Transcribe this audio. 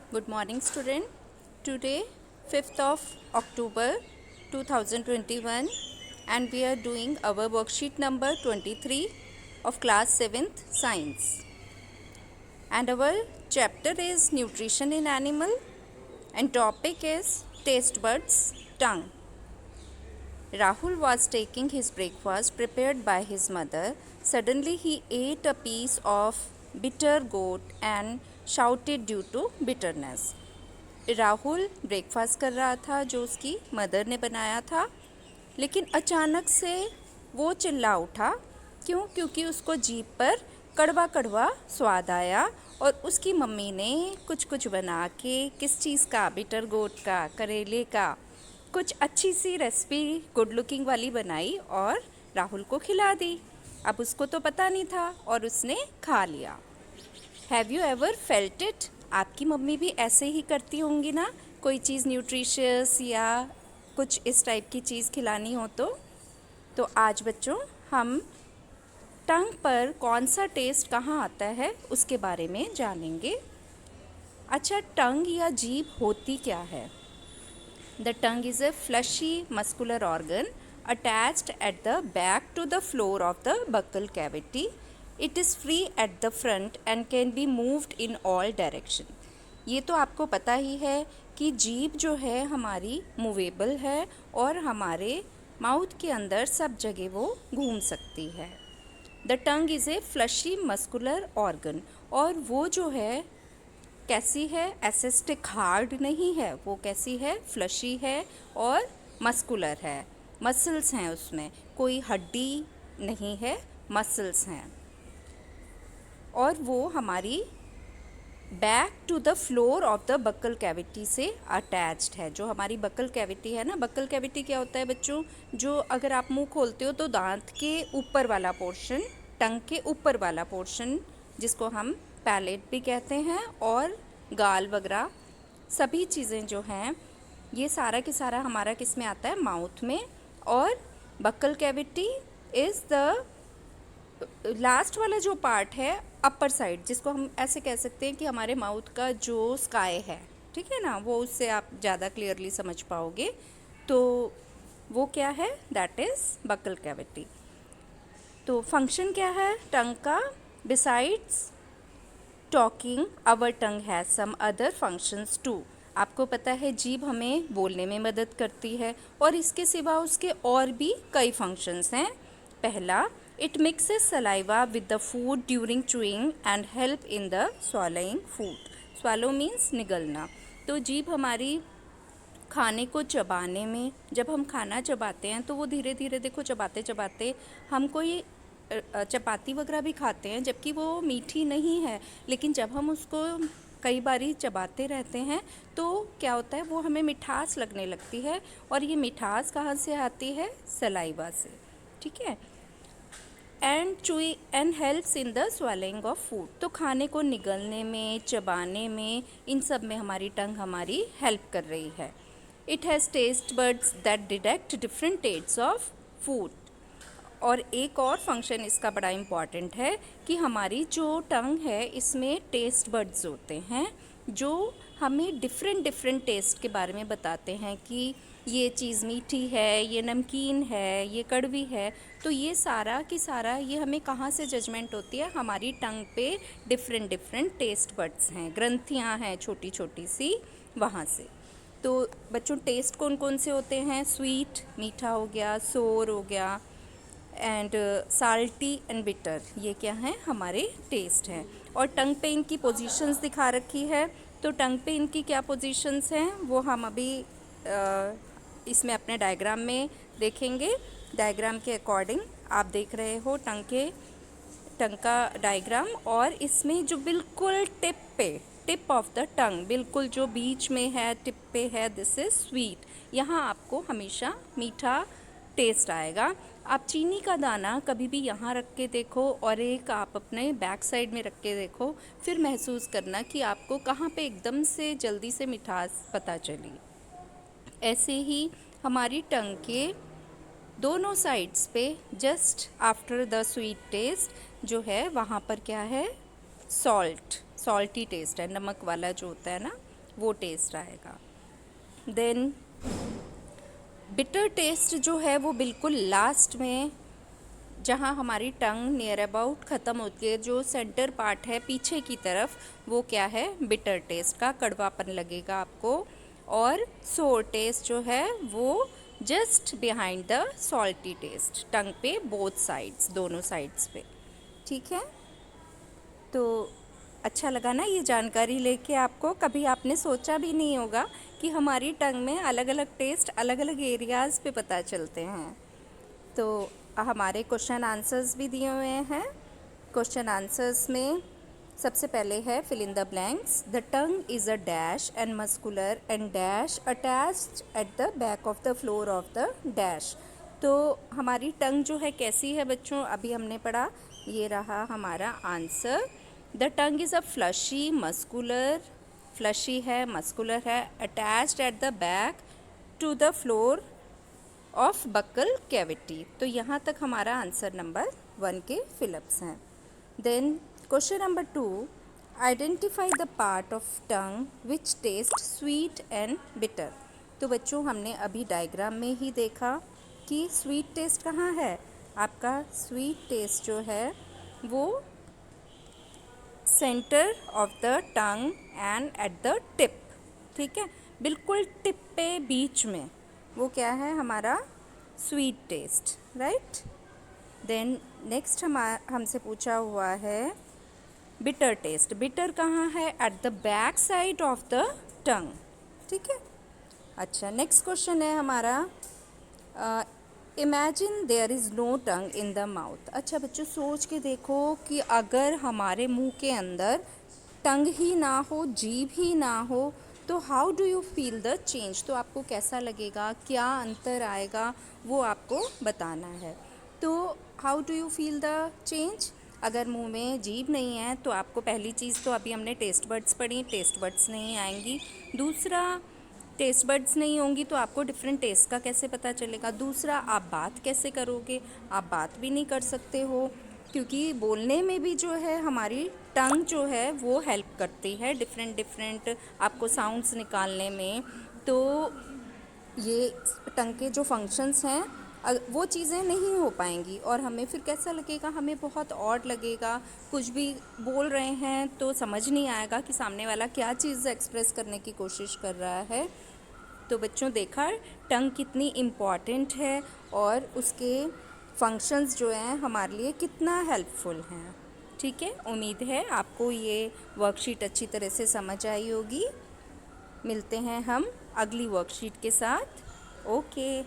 Good morning, student. Today, 5th of October 2021, and we are doing our worksheet number 23 of class 7th Science. And our chapter is Nutrition in Animal, and topic is Taste Buds Tongue. Rahul was taking his breakfast prepared by his mother. Suddenly, he ate a piece of bitter goat and shouted due to bitterness. Rahul breakfast कर रहा था जो उसकी mother ने बनाया था, लेकिन अचानक से वो चिल्ला उठा। क्योंकि उसको जीभ पर कड़वा कड़वा स्वाद आया और उसकी मम्मी ने कुछ बना के किस चीज़ का, बिटर गोट का, करेले का, कुछ अच्छी सी रेसिपी गुड लुकिंग वाली बनाई और राहुल को खिला दी। अब उसको तो पता नहीं था और उसने खा लिया। Have you ever felt it? आपकी मम्मी भी ऐसे ही करती होंगी ना, कोई चीज़ न्यूट्रिशियस या कुछ इस टाइप की चीज़ खिलानी हो तो आज बच्चों हम टंग पर कौन सा टेस्ट कहाँ आता है उसके बारे में जानेंगे। अच्छा, टंग या जीभ होती क्या है? The tongue is a fleshy muscular organ attached at the back to the floor of the buccal cavity. It is free at the front and can be moved in all direction. ये तो आपको पता ही है कि जीभ जो है हमारी मूवेबल है और हमारे माउथ के अंदर सब जगह वो घूम सकती है। The tongue is a fleshy muscular organ, और वो जो है कैसी है? ऐसे स्टिक हार्ड नहीं है, वो कैसी है? फ्लशी है और मस्कुलर है, मसल्स हैं उसमें, कोई हड्डी नहीं है, मसल्स हैं। और वो हमारी back to the floor of the buccal cavity से अटैच्ड है। जो हमारी बक्कल कैविटी है ना, बक्कल कैविटी क्या होता है बच्चों? जो अगर आप मुंह खोलते हो तो दांत के ऊपर वाला पोर्शन, टंग के ऊपर वाला पोर्शन, जिसको हम पैलेट भी कहते हैं, और गाल वगैरह सभी चीज़ें जो हैं ये सारा के सारा हमारा किस में आता है? माउथ में। और buccal cavity is the last वाला जो पार्ट है अपर साइड, जिसको हम ऐसे कह सकते हैं कि हमारे माउथ का जो स्काई है, ठीक है ना, वो उससे आप ज़्यादा क्लियरली समझ पाओगे। तो वो क्या है? That is buccal cavity. तो फंक्शन क्या है टंग का? Besides talking our tongue has some other functions too. आपको पता है जीभ हमें बोलने में मदद करती है और इसके सिवा उसके और भी कई फंक्शंस हैं। पहला, it mixes saliva with the food during chewing and help in the swallowing food. Swallow means निगलना। तो जीभ हमारी खाने को चबाने में, जब हम खाना चबाते हैं तो वो धीरे धीरे, देखो, चबाते चबाते हम कोई चपाती वगैरह भी खाते हैं जबकि वो मीठी नहीं है, लेकिन जब हम उसको कई बारी चबाते रहते हैं तो क्या होता है? वो हमें मिठास लगने लगती है, और ये मिठास कहाँ से आती है? सलाइवा से, ठीक है। And helps in the swallowing of food. तो खाने को निगलने में, चबाने में, इन सब में हमारी टंग हमारी हेल्प कर रही है। It has taste buds that detect different tests of food. और एक और फंक्शन इसका बड़ा इम्पॉर्टेंट है कि हमारी जो टंग है इसमें टेस्ट बड्स होते हैं जो हमें डिफरेंट टेस्ट के बारे में बताते हैं कि ये चीज़ मीठी है, ये नमकीन है, ये कड़वी है। तो ये सारा की सारा ये हमें कहाँ से जजमेंट होती है? हमारी टंग पे डिफरेंट टेस्ट बड्स हैं, ग्रंथियाँ हैं छोटी छोटी सी, वहाँ से। तो बच्चों टेस्ट कौन कौन से होते हैं? स्वीट, मीठा हो गया, सोर हो गया, एंड साल्टी एंड बिटर, ये क्या हैं? हमारे टेस्ट हैं। और टंग पे इनकी पोजीशंस दिखा रखी है। तो टंग पे इनकी क्या पोजीशंस हैं वो हम अभी इसमें अपने डायग्राम में देखेंगे। डायग्राम के अकॉर्डिंग आप देख रहे हो टंग का डायग्राम, और इसमें जो बिल्कुल टिप ऑफ द टंग, बिल्कुल जो बीच में है, टिप पे है, दिस इज़ स्वीट। यहाँ आपको हमेशा मीठा टेस्ट आएगा। आप चीनी का दाना कभी भी यहाँ रख के देखो और एक आप अपने बैक साइड में रख के देखो, फिर महसूस करना कि आपको कहाँ पे एकदम से जल्दी से मिठास पता चली। ऐसे ही हमारी टंग के दोनों साइड्स पे just after the sweet taste जो है वहाँ पर क्या है? सॉल्टी टेस्ट है, नमक वाला जो होता है ना, वो टेस्ट आएगा। देन बिटर टेस्ट जो है वो बिल्कुल लास्ट में, जहाँ हमारी टंग नियर अबाउट ख़त्म होती है, जो सेंटर पार्ट है पीछे की तरफ, वो क्या है, बिटर टेस्ट का कड़वापन लगेगा आपको। और सोर टेस्ट जो है वो just behind the salty test, tongue पे बोथ साइड्स, दोनों साइड्स पे। ठीक है, तो अच्छा लगा ना ये जानकारी लेके आपको? कभी आपने सोचा भी नहीं होगा कि हमारी टंग में अलग अलग टेस्ट अलग अलग एरियाज़ पे पता चलते हैं। तो हमारे क्वेश्चन आंसर्स भी दिए हुए हैं। क्वेश्चन आंसर्स में सबसे पहले है fill in the blanks. The tongue is a dash and muscular and dash attached at the back of the floor of the dash. तो हमारी टंग जो है कैसी है बच्चों, अभी हमने पढ़ा, ये रहा हमारा answer. The tongue is a fleshy muscular, fleshy है, मस्कुलर है, attached at the back to the floor of buccal cavity. तो यहाँ तक हमारा आंसर नंबर 1 के फिलअप्स हैं। Then question number 2, identify the part of tongue which taste sweet and bitter. तो बच्चों हमने अभी डायग्राम में ही देखा कि स्वीट टेस्ट कहाँ है आपका। स्वीट टेस्ट जो है वो centre of the tongue and at the tip. ठीक है, बिल्कुल टिप पे बीच में, वो क्या है हमारा sweet taste, right. Then next हमसे पूछा हुआ है बिटर टेस्ट। बिटर कहाँ है, at the back side of the tongue. ठीक है, अच्छा नेक्स्ट क्वेश्चन है हमारा, imagine there is no tongue in the mouth. अच्छा बच्चों सोच के देखो कि अगर हमारे मुंह के अंदर टंग ही ना हो, जीभ ही ना हो, तो how do you feel the change. तो आपको कैसा लगेगा, क्या अंतर आएगा, वो आपको बताना है। तो how do you feel the change. अगर मुंह में जीभ नहीं है तो आपको पहली चीज़ तो अभी हमने टेस्ट बड्स पढ़ी, टेस्ट बड्स नहीं आएंगी। दूसरा, टेस्ट बड्स नहीं होंगी तो आपको डिफरेंट टेस्ट का कैसे पता चलेगा। दूसरा, आप बात कैसे करोगे, आप बात भी नहीं कर सकते हो, क्योंकि बोलने में भी जो है हमारी टंग जो है वो हेल्प करती है डिफरेंट आपको साउंड्स निकालने में। तो ये टंग के जो फंक्शंस हैं वो चीज़ें नहीं हो पाएंगी और हमें फिर कैसा लगेगा, हमें बहुत ऑड लगेगा। कुछ भी बोल रहे हैं तो समझ नहीं आएगा कि सामने वाला क्या चीज़ एक्सप्रेस करने की कोशिश कर रहा है। तो बच्चों देखा टंग कितनी इम्पॉर्टेंट है और उसके फंक्शंस जो हैं हमारे लिए कितना हेल्पफुल हैं। ठीक है, उम्मीद है आपको ये वर्कशीट अच्छी तरह से समझ आई होगी। मिलते हैं हम अगली वर्कशीट के साथ। ओके।